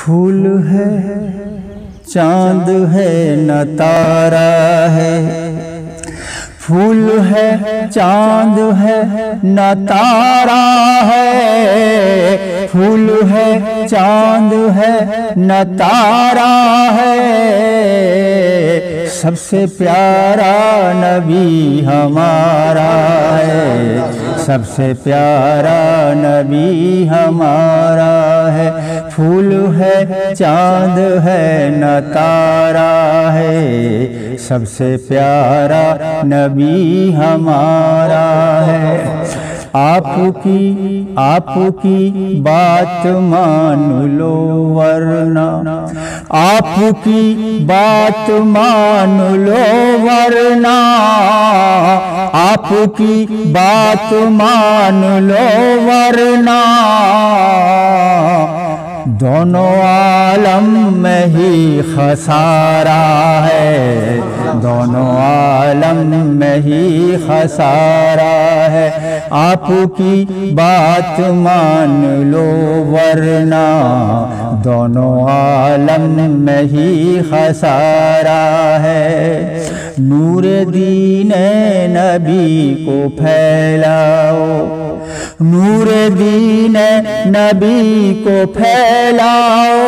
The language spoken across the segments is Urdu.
پھول ہے چاند ہے نہ تارا ہے، پھول ہے چاند ہے نہ تارا ہے، پھول ہے چاند ہے نہ تارا ہے، سب سے پیارا نبی ہمارا ہے، سب سے پیارا نبی ہمارا ہے، پھول ہے چاند ہے نہ تارا ہے، سب سے پیارا نبی ہمارا ہے۔ آپ کی بات مان لو ورنہ، آپ کی بات مان لو ورنہ، آپ کی بات مان لو ورنہ، دونوں عالم میں ہی خسارہ ہے، دونوں عالم میں ہی خسارہ ہے، آپ کی بات مان لو ورنہ، دونوں عالم میں ہی خسارہ ہے۔ نور دین نبی کو پھیلاؤ، نور دین نبی کو پھیلاؤ،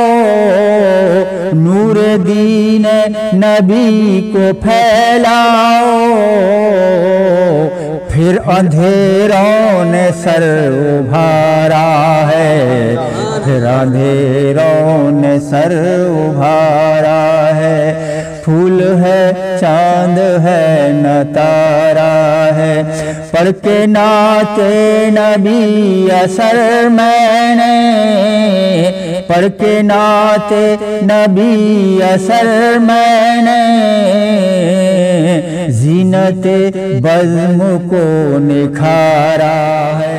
نور دین نبی کو پھیلاؤ، پھر اندھیروں نے سر ابھارا ہے، پھر اندھیروں نے سر ابھارا ہے، پھول ہے چاند ہے نہ تارا ہے، پڑھ کے نعت نبی اثر میں نے، پڑھ کے نعت نبی اثر میں نے، زینت بزم کو نکھارا ہے۔